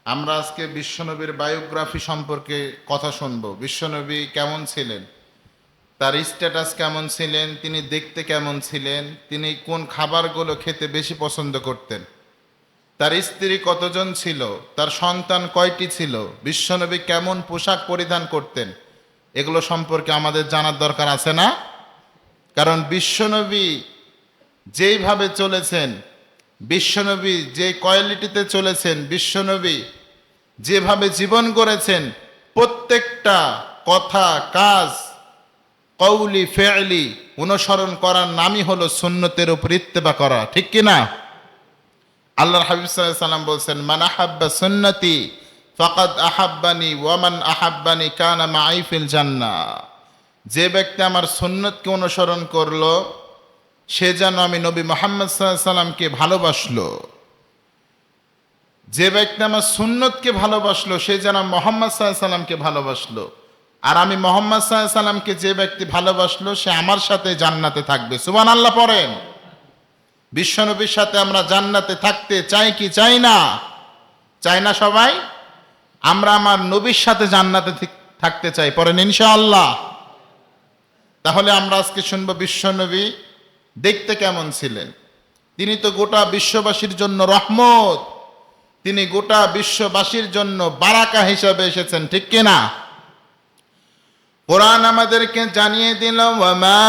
আমরা আজকে বিশ্বনবীর বায়োগ্রাফি সম্পর্কে কথা শুনবো। বিশ্বনবী কেমন ছিলেন, তার স্ট্যাটাস কেমন ছিলেন, তিনি দেখতে কেমন ছিলেন, তিনি কোন খাবারগুলো খেতে বেশি পছন্দ করতেন, তার স্ত্রী কতজন ছিল, তার সন্তান কয়টি ছিল, বিশ্বনবী কেমন পোশাক পরিধান করতেন, এগুলো সম্পর্কে আমাদের জানার দরকার আছে না? কারণ বিশ্বনবী যেইভাবে চলেছেন, বিশ্বনবী যে কোয়ালিটিতে চলেছেন, বিশ্বনবী যেভাবে জীবন গড়েছেন, প্রত্যেকটা কথা, কাজ, কৌলি ফেলি অনুসরণ করার নামই হলো সুন্নতের উপর ইত্তেবা করা, ঠিক কি না? আল্লাহর হাবিব সাল্লাল্লাহু আলাইহি সাল্লাম বলছেন, মান আহাব্বা সুন্নতি ফাকাদ আহাব্বানি ওয়া মান আহাব্বানি কানা মাই ফিল জান্নাহ। যে ব্যক্তি আমার সুন্নতকে অনুসরণ করলো, সে যেন আমি নবী মুহাম্মদ সাল্লাল্লাহু আলাইহি সাল্লামকে ভালোবাসলো। যে ব্যক্তি আমার সুন্নতকে ভালোবাসলো, সে যেন মুহাম্মদ সাল্লাল্লাহু আলাইহি সাল্লামকে ভালোবাসলো। আর আমি মুহাম্মদ সাল্লাল্লাহু আলাইহি সাল্লামকে যে ব্যক্তি ভালোবাসলো, সে আমার সাথে জান্নাতে থাকবে। সুবহানাল্লাহ পড়েন। বিশ্বনবীর সাথে আমরা জান্নাতে থাকতে চাই কি চাই না? চাই না সবাই? আমরা আমার নবীর সাথে জান্নাতে থাকতে চাই, পড়েন ইনশাআল্লাহ। তাহলে আমরা আজকে শুনবো বিশ্বনবী দেখতে কেমন ছিলেন। তিনি তো গোটা বিশ্ববাসীর জন্য রহমত, তিনি গোটা বিশ্ববাসীর জন্য বারাকা হিসাবে এসেছেন, ঠিক কিনা? কোরআন আমাদেরকে জানিয়ে দিল, ওয়া মা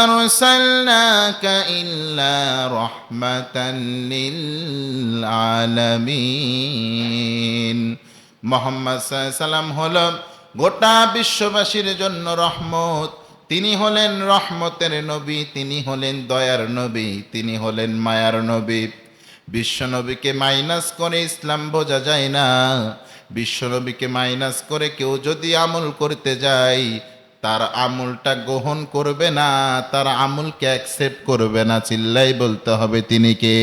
আরসালনাকা ইল্লা রাহমাতান লিল আলামিন। মুহাম্মদ সাল্লাল্লাহু আলাইহি সাল্লাম হলো গোটা বিশ্ববাসীর জন্য রহমত। তিনি হলেন রহমতের নবী, তিনি হলেন দয়ার নবী, তিনি হলেন মায়ার নবী। বিশ্বনবীকে মাইনাস করে ইসলাম বোঝা যায় না। বিশ্বনবীকে মাইনাস করে কেউ যদি আমল করতে যায়, তার আমলটা গ্রহণ করবে না, তার আমলকে অ্যাকসেপ্ট করবে না। চিল্লাই বলতে হবে তিনি কে?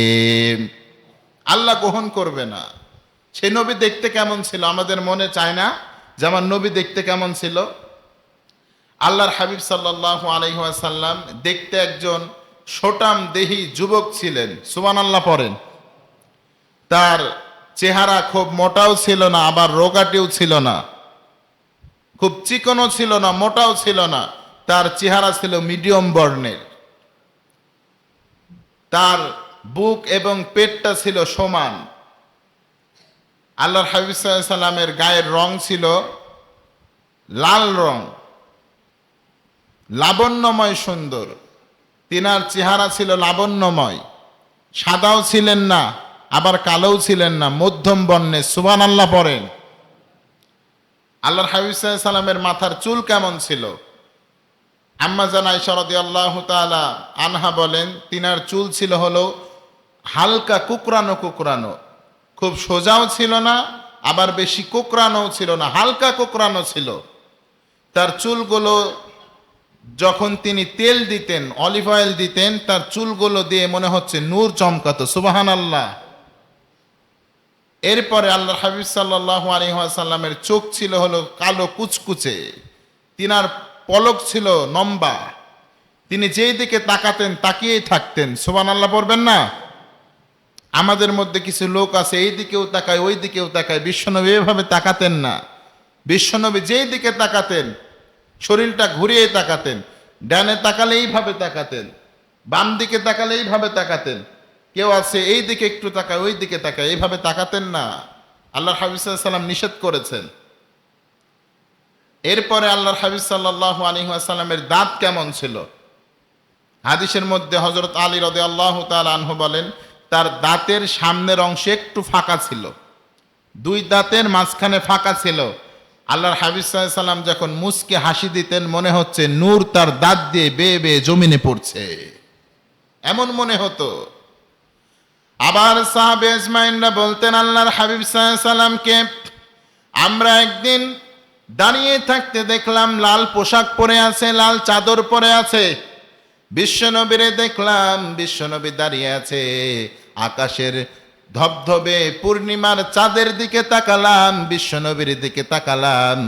আল্লাহ গ্রহণ করবে না। সে নবী দেখতে কেমন ছিল আমাদের মনে চায় না যে আমার নবী দেখতে কেমন ছিল? আল্লাহর হাবিব সাল্লাল্লাহু আলাইহি ওয়াসাল্লাম দেখতে একজন সোটাম দেহি যুবক ছিলেন। সুবহানাল্লাহ পড়েন। তার চেহারা খুব মোটাও ছিল না, আবার রোগাটিও ছিল না, খুব চিকনও ছিল না, মোটাও ছিল না। তার চেহারা ছিল মিডিয়াম বর্ণের। তার বুক এবং পেটটা ছিল সমান। আল্লাহর হাবিব সাল্লাল্লাহু আলাইহি সাল্লামের গায়ের রং ছিল লাল রং, লাবণ্যময় সুন্দর। তিনার চেহারা ছিল লাবণ্যময়, সাদাও ছিলেন না, আবার কালোও ছিলেন না, মধ্যম বর্ণের। সুবহানাল্লাহ পড়েন। আল্লাহর হাবিব সাল্লাল্লাহু আলাইহি সাল্লামের মাথার চুল কেমন ছিল? আম্মা জান আয়েশা রাদিয়াল্লাহু তাআলা আনহা বলেন, তিনার চুল ছিল হলো হালকা কুকরানো কুকরানো, খুব সোজাও ছিল না, আবার বেশি কুকরানোও ছিল না, হালকা কুকরানো ছিল। তার চুলগুলো যখন তিনি তেল দিতেন, অলিভ অয়েল দিতেন, তার চুলগুলো দিয়ে মনে হচ্ছে নূর চমকাতো। সুবহানাল্লাহ। এরপরে আল্লাহর হাবিব সাল্লাল্লাহু আলাইহি ওয়াসাল্লামের চোখ ছিল হলো কালো কুচকুচে, তিনার পলক ছিল লম্বা, তিনি যেই দিকে তাকাতেন তাকিয়েই থাকতেন। সুবহানাল্লাহ পড়বেন না? আমাদের মধ্যে কিছু লোক আছে এই দিকেও তাকায় ওই দিকেও তাকায়, বিশ্বনবী এভাবে তাকাতেন না। বিশ্বনবী যেই দিকে তাকাতেন শরীরটা ঘুরিয়ে তাকাতেন, ডানে তাকালে এইভাবে তাকাতেন, বাম দিকে তাকালে এইভাবে তাকাতেন। কেউ আছে এই দিকে একটু তাকায় ওই দিকে তাকায়, এইভাবে তাকাতেন না। আল্লাহর হাবিব সাল্লাল্লাহু আলাইহি সাল্লাম নিষেধ করেছেন। এরপরে আল্লাহর হাবিব সাল্লাল্লাহু আলাইহি ওয়াসাল্লামের দাঁত কেমন ছিল? হাদিসের মধ্যে হযরত আলী রাদিয়াল্লাহু তাআলা আনহু বলেন, তার দাঁতের সামনের অংশে একটু ফাঁকা ছিল, দুই দাঁতের মাঝখানে ফাঁকা ছিল। আল্লাহর হাবিব সাল্লাল্লাহু আলাইহি সাল্লাম যখন মুচকে হাসি দিতেন, মনে হচ্ছে নূর তার দাঁত দিয়ে বেয়ে বেয়ে জমিনে পড়ছে, এমন মনে হতো। আবার সাহাবে আজমাইনরা বলতেন, আল্লাহর হাবিব সাল্লাল্লাহু আলাইহি সাল্লামকে আমরা একদিন দাঁড়িয়ে থাকতে দেখলাম, লাল পোশাক পরে আছে, লাল চাদর পরে আছে। বিশ্বনবীরে দেখলাম, বিশ্বনবী দাঁড়িয়ে আছে, আকাশের ধবধবে পূর্ণিমার চাঁদের দিকে তাকালাম, বিশ্বনবীর দিকে তাকালাম।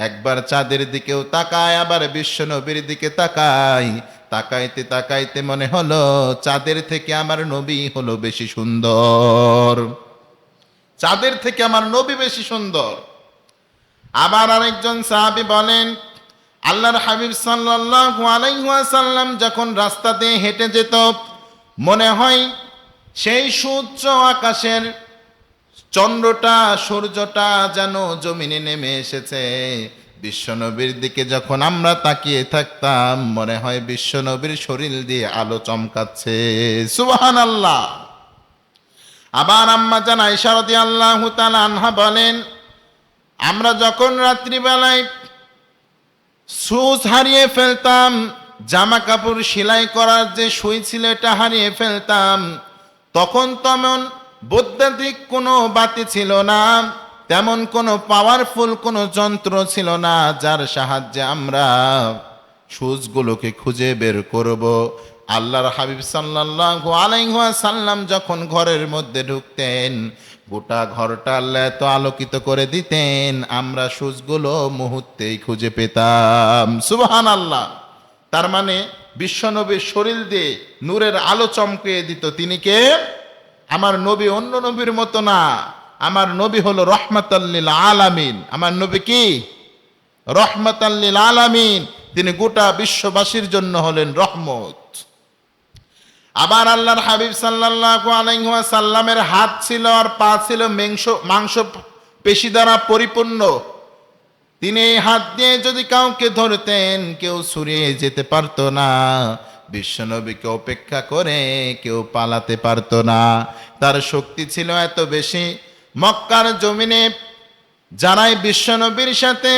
একবার চাঁদের দিকেও তাকায়, আবার বিশ্বনবীর দিকে তাকাই। তাকাইতে তাকাইতে মনে হলো চাঁদের থেকে আমার নবী হলো বেশি সুন্দর। চাঁদের থেকে আমার নবী বেশি সুন্দর। আবার আরেকজন সাহাবী বলেন, আল্লাহর হাবিব সাল্লাল্লাহু আলাইহি ওয়াসাল্লাম যখন রাস্তা দিয়ে হেঁটে যেত, মনে হয় সেই সুউচ্চ আকাশের চন্দ্রটা, সূর্যটা যেন জমিনে নেমে এসেছে। বিশ্বনবীর দিকে যখন আমরা তাকিয়ে থাকতাম, মনে হয় বিশ্বনবীর শরীর দিয়ে আলো চমকাচ্ছে। সুবহানাল্লাহ। আবার আম্মা জান আয়েশা রাদিয়াল্লাহু তাআলা আনহা বলেন, আমরা যখন রাত্রিবেলায় সুচ হারিয়ে ফেলতাম, জামা কাপড় সেলাই করার যে সুই ছিল এটা হারিয়ে ফেলতাম, তখন তেমন বৈদ্যুতিক কোনো বাতি ছিল না, তেমন কোনো পাওয়ারফুল কোনো যন্ত্র ছিল না যার সাহায্যে আমরা সুচগুলোকে খুঁজে বের করব। আল্লাহর হাবিব সাল্লাল্লাহু আলাইহি ওয়াসাল্লাম যখন ঘরের মধ্যে ঢুকতেন, গোটা ঘরটা আল্লাহ এত আলোকিত করে দিতেন, আমরা সুচগুলো মুহূর্তেই খুঁজে পেতাম। সুবহানাল্লাহ। তার মানে বিশ্বনবীর শরীর দিয়ে নূরের আলো চমকিয়ে দিত। তিনি কে? আমার নবী অন্য নবীর মতো না, আমার নবী হলো রহমাতাল লিল আলামিন। আমার নবী কি? রহমাতাল লিল আলামিন। তিনি গোটা বিশ্ববাসীর জন্য হলেন রহমত। আবার আল্লাহর হাবিব সাল্লাল্লাহু আলাইহি ওয়াসাল্লামের হাত ছিল আর পা ছিল মাংস পেশি দ্বারা পরিপূর্ণ। তিনি এই হাত দিয়ে যদি কাউকে ধরতেন, কেউ ছুরিয়ে যেতে পারতো না। বিশ্বনবীকে উপেক্ষা করে কেউ পালাতে পারতো না। তার শক্তি ছিল এত বেশি, মক্কার জমিনে যারাই বিশ্বনবীর সাথে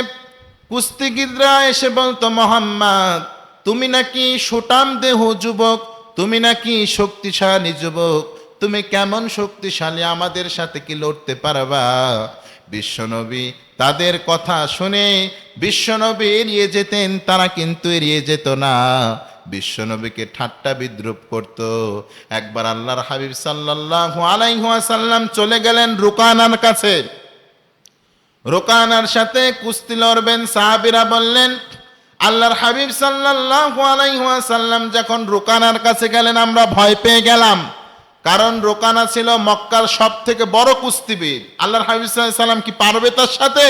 কুস্তিগিররা এসে বলতো, মোহাম্মদ তুমি নাকি সুঠাম দেহ যুবক, তুমি নাকি শক্তিশালী যুবক, তুমি কেমন শক্তিশালী, আমাদের সাথে কি লড়তে পারবা? বিশ্বনবী তাদের কথা শুনে বিশ্বনবী এড়িয়ে যেতেন, তারা কিন্তু এড়িয়ে যেত না, বিশ্বনবীকে ঠাট্টা বিদ্রুপ করত। একবার আল্লাহর হাবিব সাল্লাল্লাহু আলাইহি ওয়াসাল্লাম চলে গেলেন রুকানার কাছে। রুকানার সাথে কুস্তি লড়বেন। সাহাবীরা বললেন, আল্লাহর হাবিব সাল্লাল্লাহু আলাইহি ওয়াসাল্লাম যখন রুকানার কাছে গেলেন, আমরা ভয় পেয়ে গেলাম, কারণ রুকানা ছিল মক্কার সবথেকে বড় কুস্তিবিদ। আল্লাহর হাবিব সাল্লাল্লাহু আলাইহি ওয়াসাল্লাম কি পারবে তার সাথে?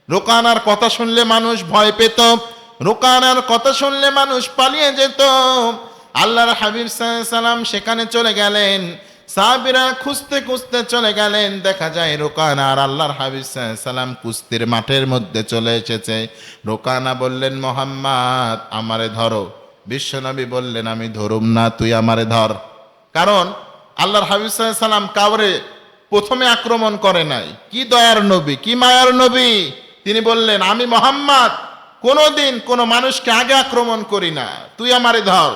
রুকানার কথা শুনলে মানুষ ভয় পেত, রুকানার কথা শুনলে মানুষ পালিয়ে যেত। আল্লাহর হাবিব সাল্লাল্লাহু আলাইহি ওয়াসাল্লাম সেখানে চলে গেলেন, সাহাবীরা খুঁজতে খুঁজতে চলে গেলেন, দেখা যায় রুকানা আর আল্লাহর হাবিব সাল্লাল্লাহু আলাইহি ওয়াসাল্লাম কুস্তির মাঠের মধ্যে চলে এসেছে। রুকানা বললেন, মোহাম্মদ আমারে ধরো। বিশ্বনবী বললেন, আমি ধরুম না, তুই আমারে ধর। কারণ আল্লাহর হাবিব সাল্লাল্লাহু আলাইহি ওয়াসাল্লাম কাউরে প্রথমে আক্রমণ করে নাই। কি দয়ার নবী, কি মায়ার নবী! তিনি বললেন, আমি মোহাম্মদ কোনোদিন কোনো মানুষকে আগে আক্রমণ করি না, তুই আমারে ধর।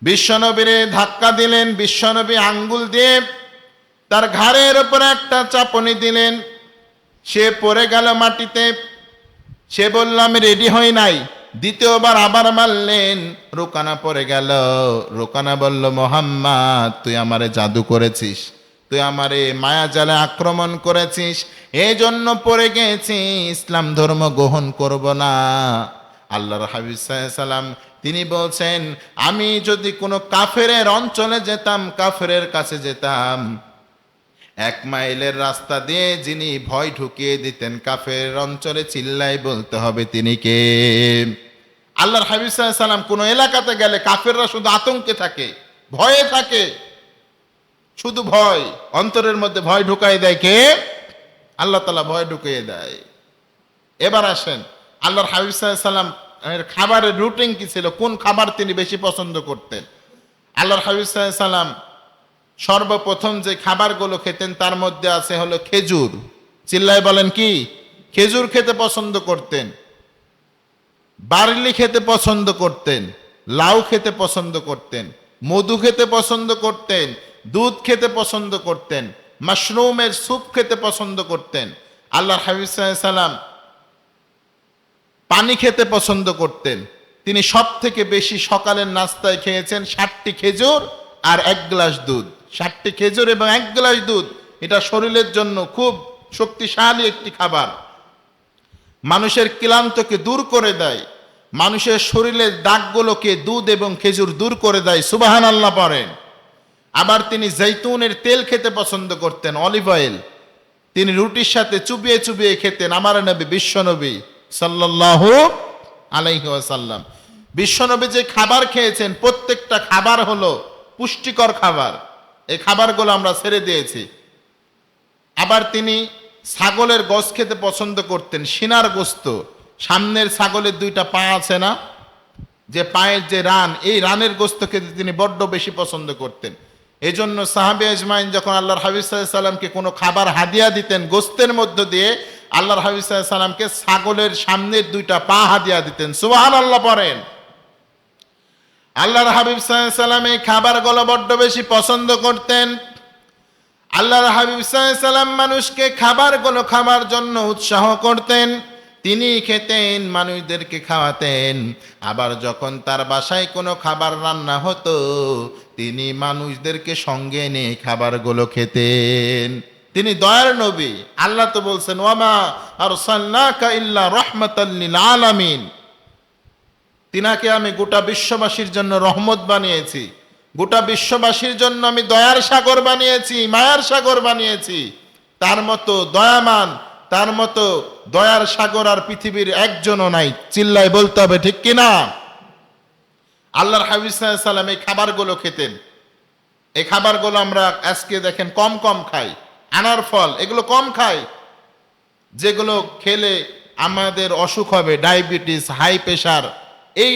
বিশ্বনবীরে ধাক্কা দিলেন, বিশ্বনবী আঙ্গুল দিয়ে তার ঘাড়ের উপর একটা চাপনি দিলেন, সে পড়ে গেল মাটিতে। সে বলল, আমি রেডি হই নাই। দ্বিতীয়বার আবার মারলেন, রুকানা পড়ে গেল। রুকানা বলল, মোহাম্মদ তুই আমারে জাদু করেছিস, তুই আমারে মায়া জালে আক্রমণ করেছিস, এই জন্য পড়ে গেছি, ইসলাম ধর্ম গ্রহণ করব না। আল্লাহর হাবিব সাল্লাল্লাহু আলাইহি ওয়াসাল্লাম তিনি বলছেন, আমি যদি কোনো কাফেরের অঞ্চলে যেতাম, কাফেরের কাছে যেতাম, 1 মাইলের রাস্তা দিয়ে যিনি ভয় ঢুকিয়ে দিতেন কাফের অঞ্চলে, চিল্লাই বলতে হবে তিনি কে? আল্লাহর হাবিব সাল্লাল্লাহু আলাইহি ওয়াসাল্লাম কোনো এলাকাতে গেলে কাফেররা শুধু আতঙ্কে থাকে, ভয়ে থাকে, শুধু ভয়, অন্তরের মধ্যে ভয় ঢুকাই দেয় কে? আল্লাহ তাআলা ভয় ঢুকিয়ে দেয়। এবার আসেন, আল্লাহর হাবিব সাল্লাল্লাহু আলাইহি ওয়াসাল্লাম এর খাবারের রুটিন কি ছিল, কোন খাবার তিনি বেশি পছন্দ করতেন? আল্লাহর হাবিব সাল্লাল্লাহু আলাইহি ওয়াসাল্লাম সর্বপ্রথম যে খাবারগুলো খেতেন তার মধ্যে আছে হলো খেজুর। চিল্লায় বলেন কি? খেজুর খেতে পছন্দ করতেন, বার্লি খেতে পছন্দ করতেন, লাউ খেতে পছন্দ করতেন, মধু খেতে পছন্দ করতেন, দুধ খেতে পছন্দ করতেন, মাশরুমের স্যুপ খেতে পছন্দ করতেন। আল্লাহর হাবিব সাল্লাল্লাহু আলাইহি ওয়াসাল্লাম পানি খেতে পছন্দ করতেন। তিনি সব থেকে বেশি সকালের নাস্তায় খেয়েছেন 60টি খেজুর আর 1 গ্লাস দুধ। 60টি খেজুর এবং 1 গ্লাস দুধ, এটা শরীরের জন্য খুব শক্তিশালী একটি খাবার। মানুষের ক্লান্তকে দূর করে দেয়, মানুষের শরীরের দাগগুলোকে দুধ এবং খেজুর দূর করে দেয়। সুবহানাল্লাহ পড়েন। আবার তিনি জৈতুনের তেল খেতে পছন্দ করতেন, অলিভ অয়েল। তিনি রুটির সাথে চুবিয়ে চুবিয়ে খেতেন। আমার নবী, বিশ্বনবী সাল্লাল্লাহু আলাইহি ওয়াসাল্লাম, বিশ্বনবী যে খাবার খেয়েছেন প্রত্যেকটা খাবার হলো পুষ্টিকর খাবার। এই খাবারগুলো আমরা ছেড়ে দিয়েছি। আবার তিনি ছাগলের গোশত খেতে পছন্দ করতেন, সিনার গোশত। সামনের ছাগলের দুইটা পা আছে না, যে পায়ের যে রান, এই রানের গোশত খেতে তিনি বড্ড বেশি পছন্দ করতেন। এই জন্য সাহাবে আজমাইন যখন আল্লাহর হাবিব সাল্লাল্লাহু আলাইহি সাল্লামকে কোনো খাবার হাদিয়া দিতেন গোশতের মধ্য দিয়ে, আল্লাহর হাবিব সাল্লাল্লাহু আলাইহি সাল্লামকে ছাগলের সামনের দুইটা পা হাদিয়া দিতেন। সুবহানাল্লাহ পড়েন। আল্লাহর হাবিব সাল্লাল্লাহু আলাইহি সাল্লাম এই খাবারগুলো বড্ড বেশি পছন্দ করতেন। আল্লাহর হাবিব সাল্লাল্লাহু আলাইহি সাল্লাম মানুষকে খাবারগুলো খাবার জন্য উৎসাহ করতেন। তিনি খেতেন, মানুষদেরকে খাওয়াতেন। আবার যখন তার বাসায় কোনো খাবার রান্না হতো, তিনি মানুষদেরকে সঙ্গে নিয়ে খাবারগুলো খেতেন। তিনি দয়ার নবী। আল্লাহ তো বলছেন, ওয়ামা আরসালনাকা ইল্লা রাহমাতাল লিল আলামিন। তিনাকে আমি গোটা বিশ্ববাসীর জন্য রহমত বানিয়েছি, গোটা বিশ্ববাসীর জন্য আমি দয়ার সাগর বানিয়েছি, মায়ার সাগর বানিয়েছি। তার মতো দয়ামান, তার মতো দয়ার সাগর আর পৃথিবীর একজনও নাই। চিল্লায় বলতে হবে ঠিক কিনা? আল্লাহর হাবিব সাল্লাল্লাহু আলাইহি সাল্লাম এই খাবারগুলো খেতেন। এই খাবারগুলো আমরা আজকে দেখেন কম কম খাই। আনার ফল এগুলো কম খাই, যেগুলো খেলে আমাদের অসুখ হবে, ডায়াবেটিস, হাই প্রেশার, এই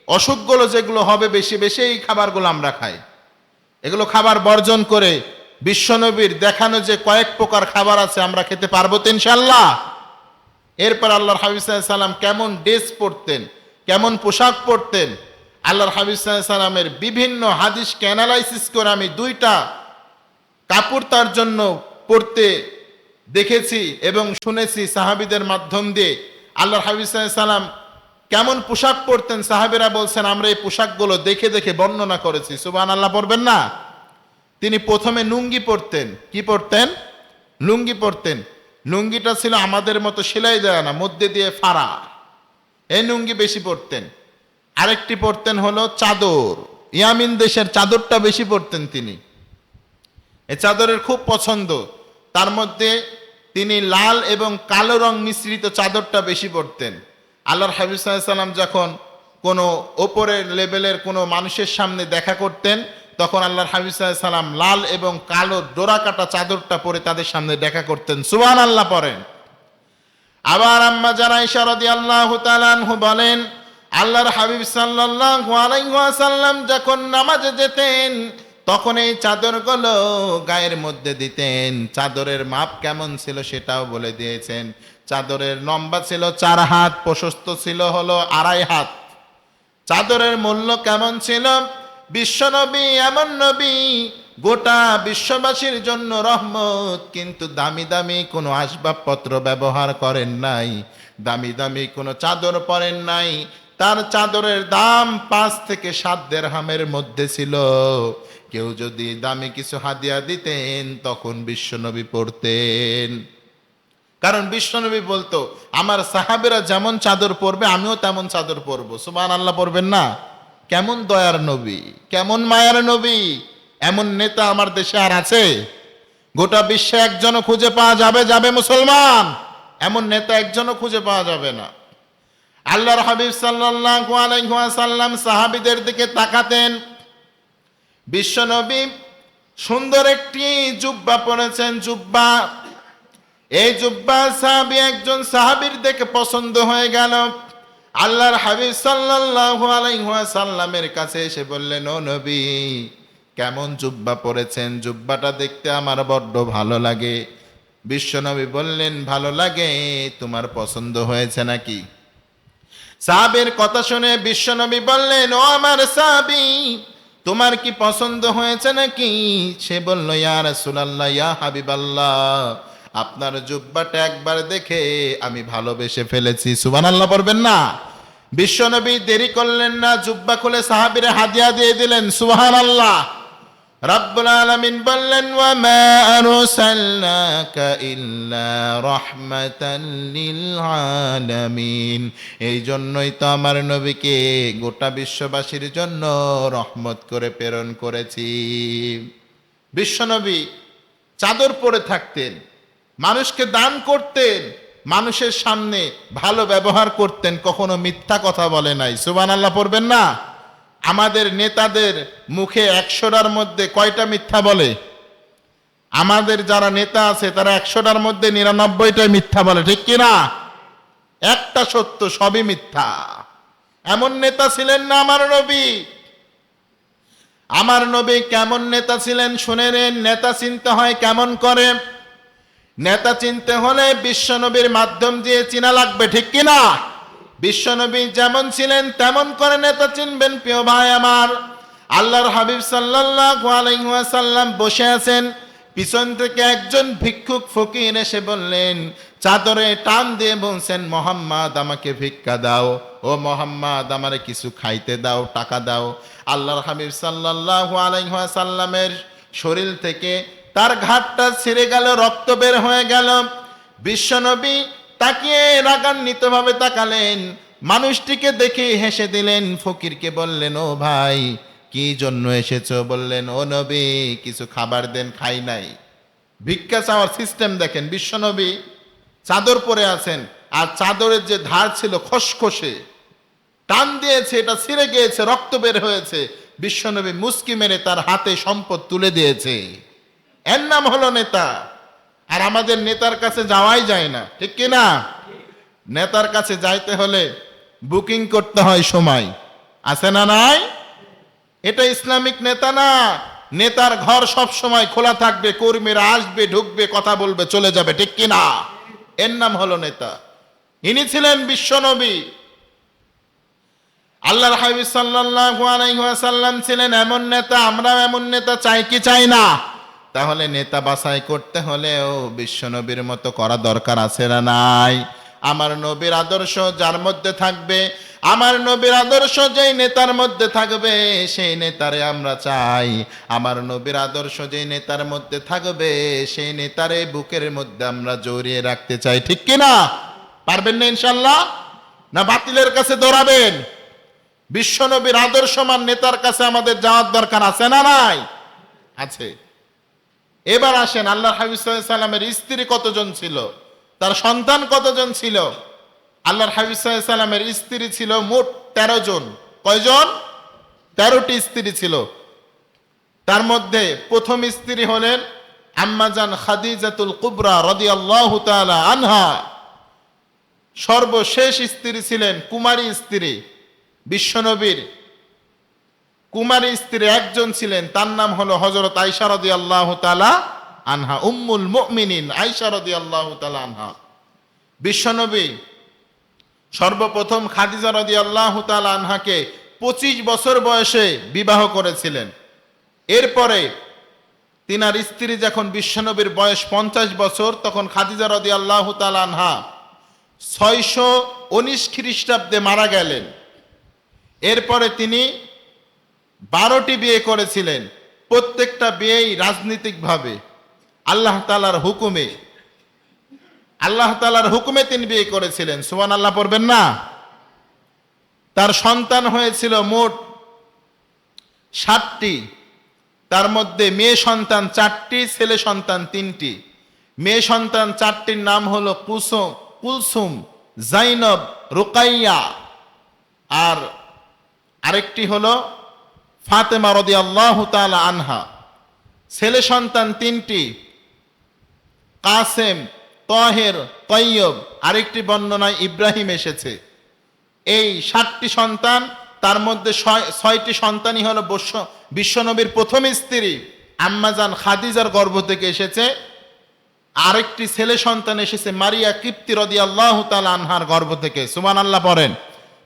অসুখগুলো যেগুলো হবে বেশি বেশি, এই খাবারগুলো আমরা খাই। এগুলো খাবার বর্জন করে বিশ্বনবীর দেখানো যে কয়েক প্রকার খাবার আছে আমরা খেতে পারবো তো ইনশাআল্লাহ। এরপর আল্লাহর হাবিব সাল্লাল্লাহু আলাইহি সাল্লাম কেমন ড্রেস পরতেন, কেমন পোশাক পরতেন, আল্লাহর হাবিব সাল্লাল্লাহু আলাইহি সাল্লামের বিভিন্ন হাদিসকে অ্যানালাইসিস করে আমি দুইটা কাপড় তার জন্য পরতে দেখেছি এবং শুনেছি সাহাবীদের মাধ্যম দিয়ে। আল্লাহর হাবিব সাল্লাল্লাহু আলাইহি সাল্লাম কেমন পোশাক পরতেন, সাহাবীরা বলছেন আমরা এই পোশাকগুলো দেখে দেখে বর্ণনা করেছি। সুবহানাল্লাহ পড়বেন না? তিনি প্রথমে লুঙ্গি পরতেন। কি পরতেন? লুঙ্গি পরতেন। লুঙ্গিটা ছিল আমাদের মতো সেলাই দেওয়া না, মধ্যে দিয়ে ফাড়া, এই লুঙ্গি বেশি পরতেন। আরেকটি পরতেন হলো চাদর, ইয়ামিন দেশের চাদরটা বেশি পরতেন তিনি। এই চাদরের খুব পছন্দ। তার মধ্যে তিনি লাল এবং কালো রং মিশ্রিত চাদরটা বেশি পরতেন। আল্লাহর হাবিব সাল্লাল্লাহু আলাইহি সাল্লাম যখন কোনো ওপরের লেভেলের কোনো মানুষের সামনে দেখা করতেন, তখন আল্লাহর হাবিব সাল্লাল্লাহু আলাইহি সাল্লাম লাল এবং কালো ডোরা কাটা চাদরটা পরে তাদের সামনে দেখা করতেন। সুবহানাল্লাহ পড়েন। আবার আম্মা জান আয়েশা রাদিয়াল্লাহু তাআলা আনহা বলেন, আল্লাহর হাবিব সাল্লাল্লাহু আলাইহি ওয়াসাল্লাম যখন নামাজে যেতেন তখন এই চাদরগুলো গায়ের মধ্যে দিতেন। চাদরের মাপ কেমন ছিল সেটাও বলে দিয়েছেন। চাদরের লম্বা ছিল 4 হাত, প্রশস্ত ছিল হলো 2.5 হাত। চাদরের মূল্য কেমন ছিল? বিশ্বনবী এমন নবী, গোটা বিশ্ববাসীর জন্য রহমত, কিন্তু দামি দামি কোনো আসবাবপত্র ব্যবহার করেন নাই, দামি দামি কোনো চাদর পরেন নাই। তার চাদরের দাম 5 থেকে 7 দিরহামের মধ্যে ছিল। কেউ যদি দামি কিছু হাদিয়া দিতেন তখন বিশ্বনবী পরতেন। কারণ বিশ্বনবী বলতো আমার সাহাবীরা যেমন চাদর পরবে আমিও তেমন চাদর পরবো। সুবহানাল্লাহ পরবেন না? কেমন দয়ার নবী, কেমন মায়ার নবী। এমন নেতা আমার দেশে আর আছে? গোটা বিশ্বে একজনও খুঁজে পাওয়া যাবে মুসলমান, এমন নেতা একজনও খুঁজে পাওয়া যাবে না। আল্লাহর হাবিব সাল্লাল্লাহু আলাইহি ওয়াসাল্লাম সাহাবীদের দিকে তাকাতেন। বিশ্বনবী সুন্দর একটি জুব্বা পরেছেন, জুব্বা। এই জুব্বা সাহাবী একজন সাহাবীর দেখে পছন্দ হয়ে গেল। আল্লাহর হাবিব সাল্লাল্লাহু আলাইহি ওয়াসাল্লামের কাছে এসে বললেন, ও নবী, কেমন জুব্বা পরেছেন? জুব্বাটা দেখতে আমার বড্ড ভালো লাগে। বিশ্বনবী বললেন, ভালো লাগে? তোমার পছন্দ হয়েছে নাকি? সাহাবীর কথা শুনে বিশ্বনবী বললেন, ও আমার সাহাবী, তোমার কি পছন্দ হয়েছে নাকি? সে বলল, ইয়া রাসূলুল্লাহ, ইয়া হাবিবাল্লাহ, আপনার জুব্বাটা একবার দেখে আমি ভালোবেসে ফেলেছি। সুবহানাল্লাহ পড়বেন না? বিশ্বনবী দেরি করলেন না, জুব্বা খুলে সাহাবীরে হাদিয়া দিয়ে দিলেন। সুবহানাল্লাহ। রব্বুল আলামিন বললেন, ওয়া মা আরসালনাকা ইল্লা রাহমাতাল লিল আলামিন। এই জন্যই তো আমার নবীকে গোটা বিশ্ববাসীর জন্য রহমত করে প্রেরণ করেছি। বিশ্বনবী চাদর পরে থাকতেন, মানুষকে দান করতেন, মানুষের সামনে ভালো ব্যবহার করতেন, কখনো মিথ্যা কথা বলে নাই। সুবহানাল্লাহ পড়বেন না? আমাদের নেতাদের মুখে 100টার মধ্যে কয়টা মিথ্যা বলে? আমাদের যারা নেতা আছে তারা 100টার মধ্যে 99টাই মিথ্যা বলে, ঠিক কিনা? একটা সত্য, সবই মিথ্যা। এমন নেতা ছিলেন না আমার নবী। আমার নবী কেমন নেতা ছিলেন শুনে নেন। নেতা চিনতে হয় কেমন করে? নেতা চিনতে হলে বিশ্বনবীর মাধ্যম দিয়ে চিনা লাগবে, ঠিক কিনা? বিশ্বনবী যেমন ছিলেন তেমন করে নেতা চিনবেন। প্রিয় ভাই আমার, আল্লাহর হাবিব সাল্লাল্লাহু আলাইহি ওয়াসাল্লাম বসে আছেন, পিছন থেকে একজন ভিক্ষুক ফকির এসে বললেন, চাদরে টান দিয়ে বলছেন, মোহাম্মদ আমাকে ভিক্ষা দাও, ও মোহাম্মদ আমারে কিছু খাইতে দাও, টাকা দাও। আল্লাহর হাবিব সাল্লাল্লাহু আলাইহি ওয়াসাল্লামের শরীর থেকে তার ঘাটটা ছিঁড়ে গেল, রক্ত বের হয়ে গেল। বিশ্বনবী তাকিয়ে রাগান্বিতভাবে তাকালেন, মানুষটিকে দেখে হেসে দিলেন, ফকিরকে বললেন, ও ভাই কি জন্য এসেছো? বললেন, ও নবী কিছু খাবার দেন, খাই নাই। ভিক্ষা চাওয়ার সিস্টেম দেখেন। বিশ্বনবী চাদর পরে আছেন, আর চাদরের যে ধার ছিল খসখসে, টান দিয়েছে, এটা ছিঁড়ে গিয়েছে, রক্ত বের হয়েছে। বিশ্বনবী মুস্কি মেরে তার হাতে সম্পদ তুলে দিয়েছে। এর নাম হলো নেতা। আর আমাদের নেতার কাছে যাওয়াই যায় না, ঠিক কিনা? নেতার কাছে যাইতে হলে বুকিং করতে হয়, সময় আছে না নাই? এটা ইসলামিক নেতা না। নেতার ঘর সব সময় খোলা থাকবে, কর্মীরা আসবে, ঢুকবে, কথা বলবে, চলে যাবে, ঠিক কিনা? এর নাম হলো নেতা। ইনি ছিলেন বিশ্বনবী। আল্লাহর হাবিব সাল্লাল্লাহু আলাইহি ওয়াসাল্লাম ছিলেন এমন নেতা। আমরা এমন নেতা চাই কি চাই না? তাহলে নেতা বাছাই করতে হলেও বিশ্বনবীর মতো করা দরকার আছে না নাই? আমার নবীর আদর্শ যার মধ্যে থাকবে, আমার নবীর আদর্শ যেই নেতার মধ্যে থাকবে, সেই নেতারে আমরা চাই। আমার নবীর আদর্শ যেই নেতার মধ্যে থাকবে, সেই নেতারে বুকের মধ্যে আমরা জড়িয়ে রাখতে চাই, ঠিক কিনা? পারবেন না ইনশাল্লাহ? না বাতিলের কাছে দৌড়াবেন? বিশ্বনবীর আদর্শমান নেতার কাছে আমাদের যাওয়ার দরকার আছে না নাই? আছে। এবার আসেন, আল্লাহর হাবিব সাল্লাল্লাহু আলাইহি সাল্লামের স্ত্রী কতজন ছিল, তার সন্তান কতজন ছিল? আল্লাহর হাবিব সাল্লাল্লাহু আলাইহি সাল্লামের স্ত্রী ছিল মোট 13 জন। কয়জন? 13টি স্ত্রী ছিল। তার মধ্যে প্রথম স্ত্রী হলেন আম্মাজান খাদিজাতুল কুবরা রাদিয়াল্লাহু তাআলা আনহা। সর্বশেষ স্ত্রী ছিলেন কুমারী স্ত্রী। বিশ্বনবীর কুমারী স্ত্রী একজন ছিলেন, তার নাম হলো হযরত আয়েশা রাদিয়াল্লাহু তাআলা আনহা, উম্মুল মুমিনিন আয়েশা রাদিয়াল্লাহু তাআলা আনহা। বিশ্বনবী সর্বপ্রথম খাদিজা রাদিয়াল্লাহু তাআলা আনহাকে 25 বছর বয়সে বিবাহ করেছিলেন। এরপরে তিনার স্ত্রী যখন বিশ্বনবীর বয়স 50 বছর, তখন খাদিজা রাদিয়াল্লাহু তাআলা আনহা 619 খ্রিস্টাব্দে মারা গেলেন। এরপরে তিনি 12টি বিয়ে করেছিলেন। প্রত্যেকটা বিয়েই রাজনীতিকভাবে আল্লাহ তাআলার হুকুমে, আল্লাহ তাআলার হুকুমে তিনি বিয়ে করেছিলেন। সুবহানাল্লাহ পড়বেন না? তার সন্তান হয়েছিল মোট 7টি। তার মধ্যে মেয়ে সন্তান 4টি, ছেলে সন্তান 3টি। মেয়ে সন্তান 4টির নাম হলো কুলসুম, জাইনব, রুকাইয়া, আর আরেকটি হলো ফাতেমা রাদিয়াল্লাহু তাআলা আনহা। ছেলে সন্তান 3টি, কাসেম, তাহের, তৈয়ব, আরেকটি বর্ণনায় ইব্রাহিম এসেছে। এই 7টি সন্তান, তার মধ্যে 6টি সন্তানই হলো বিশ্বনবীর প্রথম স্ত্রী আম্মাজান খাদিজার গর্ভ থেকে এসেছে। আরেকটি ছেলে সন্তান এসেছে মারিয়া কিপ্তি রাদিয়াল্লাহু তাআলা আনহার গর্ভ থেকে। সুবহানাল্লাহ পড়েন।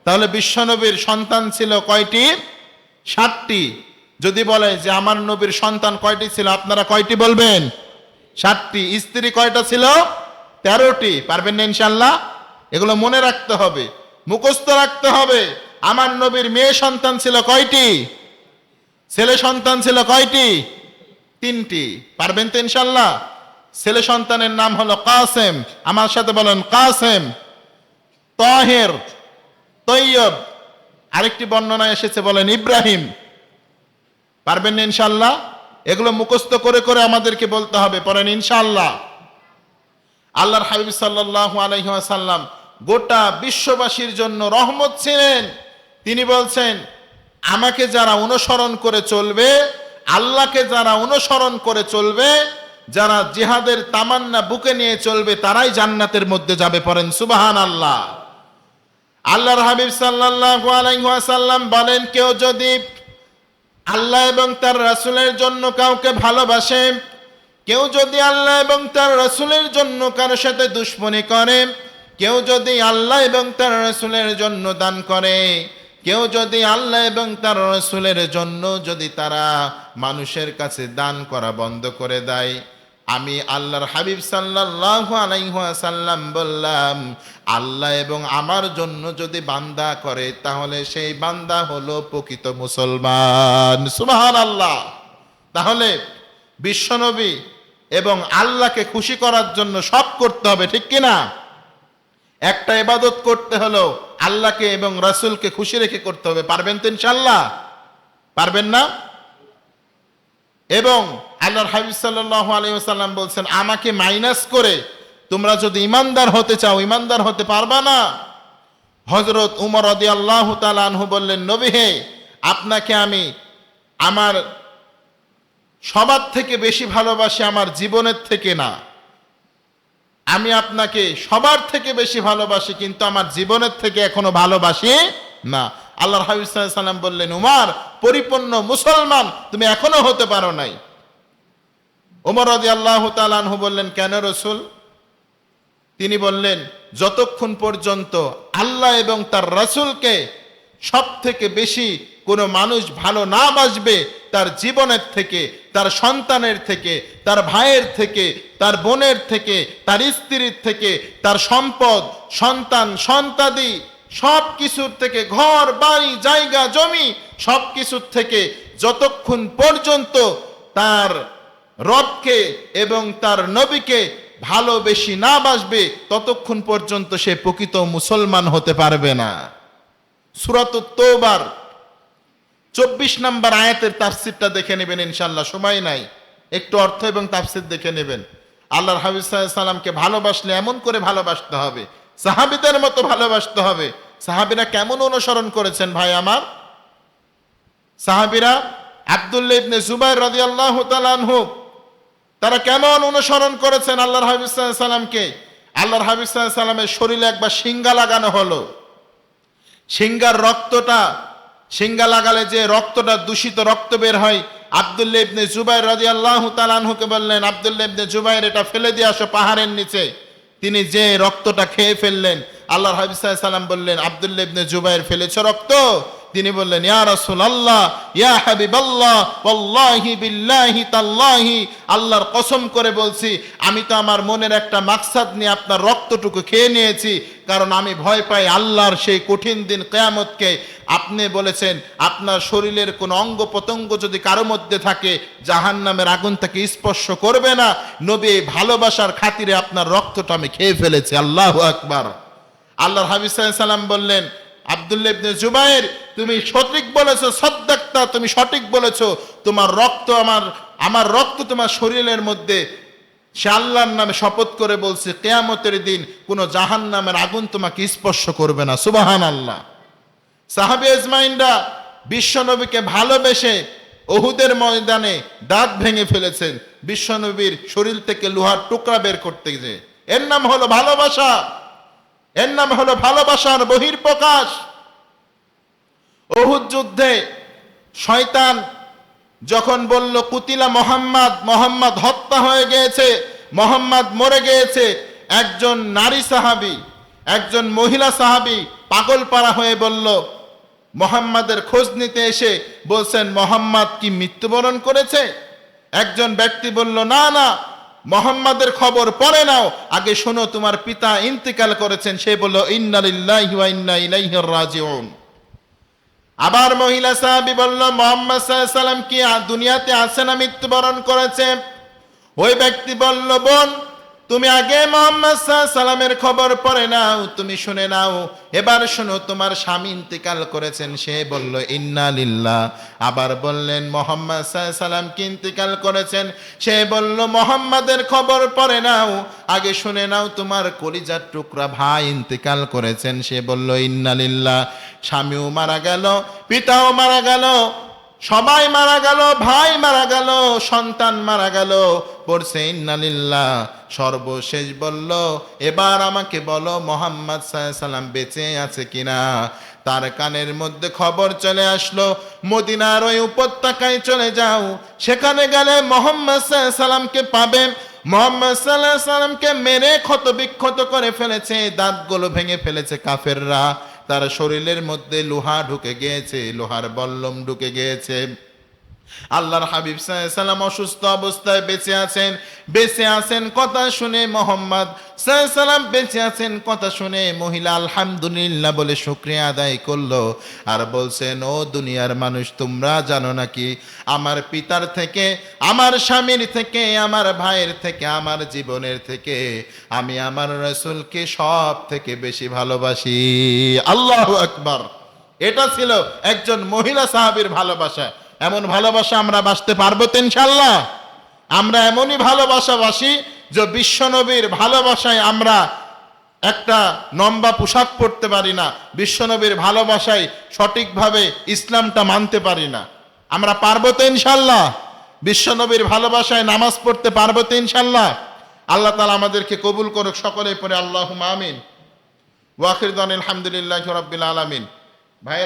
তাহলে বিশ্বনবীর সন্তান ছিল কয়টি? 7টি। যদি বলে যে আমার নবীর সন্তান কয়টি ছিল, আপনারা কয়টি বলবেন? 7টি। স্ত্রী কয়টা ছিল? 13টি। পারবেন না ইনশাআল্লাহ? এগুলো মনে রাখতে হবে, মুখস্থ রাখতে হবে। আমার নবীর মেয়ে সন্তান ছিল কয়টি? ছেলে সন্তান ছিল কয়টি? 3টি। পারবেন তো ইনশাআল্লাহ? ছেলে সন্তানের নাম হলো কাসেম, আমার সাথে বলেন কাসেম, তাহের, তৈয়ব, আরেকটি বর্ণনা এসেছে বলেন ইব্রাহিম। পারবেন না ইনশাআল্লাহ? এগুলো মুখস্থ করে করে আমাদেরকে বলতে হবে, পড়েন ইনশাআল্লাহ। আল্লাহর হাবিব সাল্লাল্লাহু আলাইহি ওয়াসাল্লাম গোটা বিশ্ববাসীর জন্য রহমত ছিলেন। তিনি বলছেন, আমাকে যারা অনুসরণ করে চলবে, আল্লাহকে যারা অনুসরণ করে চলবে, যারা জিহাদের তামান্না বুকে নিয়ে চলবে, তারাই জান্নাতের মধ্যে যাবে, পড়েন সুবহানাল্লাহ। আল্লাহর হাবিব সাল্লাল্লাহু আলাইহি ওয়াসাল্লাম বলেন, কেউ যদি আল্লাহ এবং তার রাসূলের জন্য কাউকে ভালোবাসে, কেউ যদি আল্লাহ এবং তার রাসূলের জন্য কারোর সাথে দুশমনি করে, কেউ যদি আল্লাহ এবং তার রাসূলের জন্য দান করে, কেউ যদি আল্লাহ এবং তার রাসূলের জন্য যদি তারা মানুষের কাছে দান করা বন্ধ করে দেয়, আমি আল্লাহর হাবিব সাল্লাল্লাহু আলাইহি ওয়াসাল্লাম বললাম, আল্লাহ এবং আমার জন্য যদি বান্দা করে, তাহলে সেই বান্দা হলো প্রকৃত মুসলমান। সুবহানাল্লাহ। তাহলে বিশ্বনবী এবং আল্লাহকে খুশি করার জন্য সব করতে হবে, ঠিক কিনা? একটা ইবাদত করতে হলো আল্লাহকে এবং রাসূলকে খুশি রেখে করতে হবে। পারবেন তো ইনশাআল্লাহ? পারবেন না? এবং আল্লাহর হাবিব সাল্লাল্লাহু আলাইহি ওয়াসাল্লাম বলছেন, আমাকে মাইনাস করে তোমরা যদি ইমানদার হতে চাও, ইমানদার হতে পারবা না। হযরত উমর রাদিয়াল্লাহু তাআলা আনহু বললেন, নবী হে, আপনাকে আমি আমার সবার থেকে বেশি ভালোবাসি, আমার জীবনের থেকে না। আমি আপনাকে সবার থেকে বেশি ভালোবাসি, কিন্তু আমার জীবনের থেকে এখনো ভালোবাসি না। আল্লাহর হাবিব সাল্লাল্লাহু আলাইহি ওয়াসাল্লাম বললেন, উমর, পরিপূর্ণ মুসলমান তুমি এখনো হতে পারো নাই। ওমর রাদিয়াল্লাহু তাআলা আনহু বললেন, কেন রাসূল? তিনি বললেন, যতক্ষণ পর্যন্ত আল্লাহ এবং তার রাসূলকে সব থেকে বেশি কোনো মানুষ ভালো না বাসবে, তার জীবনের থেকে, তার সন্তানের থেকে, তার ভাইয়ের থেকে, তার বোনের থেকে, তার স্ত্রীর থেকে, তার সম্পদ, সন্তান, সন্তাদি, সব কিছুর থেকে, ঘর বাড়ি জায়গা জমি সব কিছুর থেকে যতক্ষণ পর্যন্ত তার রবকে এবং তার নবীকে ভালোবেসে না বাসবে, ততক্ষণ পর্যন্ত সে প্রকৃত মুসলমান হতে পারবে না। সূরাতুত তওবার 24 নম্বর আয়াতের তাফসীরটা দেখে নেবেন ইনশাআল্লাহ, সময় নাই, একটু অর্থ এবং তাফসীর দেখে নেবেন। আল্লাহর হাবিব সাল্লাল্লাহু আলাইহি ওয়াসাল্লামকে ভালোবাসলে এমন করে ভালোবাসতে হবে, সাহাবীদের মতো ভালোবাসতে হবে। সাহাবীরা কেমন অনুসরণ করেছেন ভাই আমার? সাহাবীরা আব্দুল্লাহ ইবনে জুবাইর রাদিয়াল্লাহু তাআলা আনহু, তারা কেমন অনুসরণ করেছেন আল্লাহর হাবিব সাল্লাল্লাহু আলাইহি ওয়াসাল্লামকে? আল্লাহর হাবিব সাল্লাল্লাহু আলাইহি ওয়াসাল্লামের শরীরে একবার শিঙ্গা লাগানো হলো। শিঙ্গার রক্তটা, শিঙ্গা লাগালে যে রক্তটা দূষিত রক্ত বের হয়, আব্দুল্লাহ ইবনে জুবাইর রাদিয়াল্লাহু তাআলা আনহুকে বললেন, আব্দুল্লাহ ইবনে জুবাইর, এটা ফেলে দিয়ে আসো পাহাড়ের নিচে। তিনি যে রক্তটা খেয়ে ফেললেন, আল্লাহর হাবিব সাল্লাল্লাহু আলাইহি ওয়াসাল্লাম বললেন, আব্দুল্লাহ ইবনে জুবাইর, ফেলেছো রক্ত? তিনি বললেন, ইয়া রাসূলুল্লাহ, ইয়া হাবিবাল্লাহ, ওয়াল্লাহি বিল্লাহি তাল্লাহি, আল্লাহর কসম করে বলছি, আমি তো আমার মনের একটা মাকসাদ নিয়ে আপনার রক্তটুকু খেয়ে নিয়েছি, কারণ আমি ভয় পাই আল্লাহর সেই কঠিন দিন কিয়ামতকে। আপনি বলেছেন আপনার শরীরের কোন অঙ্গ প্রত্যঙ্গ যদি কারো মধ্যে থাকে, জাহান্নামের আগুন তাকে স্পর্শ করবে না। নবী এই ভালোবাসার খাতিরে আপনার রক্তটা আমি খেয়ে ফেলেছি। আল্লাহু আকবার। আল্লাহর হাবিব সাল্লাল্লাহু আলাইহি ওয়াসাল্লাম বললেন, আব্দুল্লাহ ইবনে জুবাইর, তুমি সঠিক বলেছো, সাদ্দাক্তা, তুমি সঠিক বলেছো, তোমার রক্ত আমার রক্ত তোমার শরীরের মধ্যে, সে আল্লাহর নামে শপথ করে বলছে, কিয়ামতের দিন কোনো জাহান্নামের আগুন তোমাকে স্পর্শ করবে না। সুবহানাল্লাহ। সাহাবী আজমাইনরা বিশ্বনবীকে ভালোবেসে উহুদের ময়দানে দাঁত ভেঙে ফেলেছেন, বিশ্বনবীর শরীর থেকে লোহার টুকরা বের করতে গিয়ে। এর নাম হলো ভালোবাসা, এর নাম হলো ভালোবাসার বহির্প্রকাশ। উহুদ যুদ্ধে শয়তান যখন বলল, কুতিলা মোহাম্মদ, মোহাম্মদ হত্যা হয়ে গিয়েছে, মোহাম্মদ মরে গিয়েছে, একজন নারী সাহাবী, একজন মহিলা সাহাবী পাগল পারা হয়ে বলল, মোহাম্মদের খোঁজ নিতে এসে বলছেন, মোহাম্মদ কি মৃত্যুবরণ করেছে? একজন ব্যক্তি বলল, না না, মোহাম্মদের খবর পরে নাও, আগে শোনো তোমার পিতা ইন্তিকাল করেছেন। সে বলল, ইন্না লিল্লাহি ওয়া ইন্না ইলাইহি রাজিউন। আবার মহিলা সাহাবী বলল, মুহাম্মদ সাল্লাল্লাহু আলাইহি ওয়াসাল্লাম কি দুনিয়াতে আছে না মৃত্যুবরণ করেছে? ওই ব্যক্তি বলল, বোন, তুমি আগে মুহাম্মদ সাল্লাল্লাহু আলাইহি সাল্লামের খবর পড়ে নাও, তুমি শুনে নাও। এবার শোনো, তোমার স্বামী ইন্তেকাল করেছেন। সে বলল ইন্না লিল্লাহ। আবার বললেন মুহাম্মদ সাল্লাল্লাহু আলাইহি সাল্লাম কি ইন্তেকাল করেছেন? সে বলল মুহাম্মাদের খবর পড়ে নাও, আগে শুনে নাও তোমার কলিজার টুকরা ভাই ইন্তেকাল করেছেন। সে বলল ইন্না লিল্লাহ। স্বামীও মারা গেল, পিতাও মারা গেল, সবাই মারা গেল, ভাই মারা গেল, সন্তান মারা গেল, পড়ছে ইন্নালিল্লাহ। সর্বশেষ বলল এবার আমাকে বলো মুহাম্মদ সাল্লাল্লাহু আলাইহি সাল্লাম বেঁচে আছে কিনা। তার কানের মধ্যে খবর চলে আসলো, মদিনার ওই উপত্যকায় চলে যাও, সেখানে গেলে মুহাম্মদ সাল্লাল্লাহু আলাইহি সাল্লামকে পাবে। মুহাম্মদ সাল্লাল্লাহু আলাইহি সাল্লামকে মেরে ক্ষতবিক্ষত করে ফেলেছে, দাঁতগুলো ভেঙে ফেলেছে কাফেররা। তার শরীরের মধ্যে লোহা ঢুকে গিয়েছে, লোহার বল্লম ঢুকে গিয়েছে। আল্লাহর হাবিব সাল্লাল্লাহু আলাইহি সাল্লাম অসুস্থ অবস্থায় বেঁচে আছেন। বেঁচে আছেন কথা শুনে মুহাম্মদ সাল্লাল্লাহু আলাইহি সাল্লাম বেঁচে আছেন কথা শুনে মহিলা আলহামদুলিল্লাহ বলে শুকরিয়া আদায় করলো। আর বলছেন, ও দুনিয়ার মানুষ, তোমরা জানো নাকি আমার পিতার থেকে, আমার স্বামীর থেকে, আমার ভাইয়ের থেকে, আমার জীবনের থেকে আমি আমার রাসূলকে সব থেকে বেশি ভালোবাসি। আল্লাহু আকবার। এটা ছিল একজন মহিলা সাহাবীর ভালোবাসা। এমন ভালোবাসা আমরা বাসতে পারবো তো ইনশাআল্লাহ? আমরা এমনই ভালোবাসাবাসী যে বিশ্বনবীর ভালোবাসায় আমরা একটা লম্বা পোশাক পরতে পারি না, বিশ্বনবীর ভালোবাসায় সঠিকভাবে ইসলামটা মানতে পারি না। আমরা পারবো তো ইনশাআল্লাহ? বিশ্বনবীর ভালোবাসায় নামাজ পড়তে পারবো তো ইনশাআল্লাহ? আল্লাহ তাআলা আমাদেরকে কবুল করুক। সকলে পড়ে আল্লাহুম্মা আমিন। ওয়া আখিরু দাওয়ানা আলহামদুলিল্লাহি রাব্বিল আলামিন। ভাই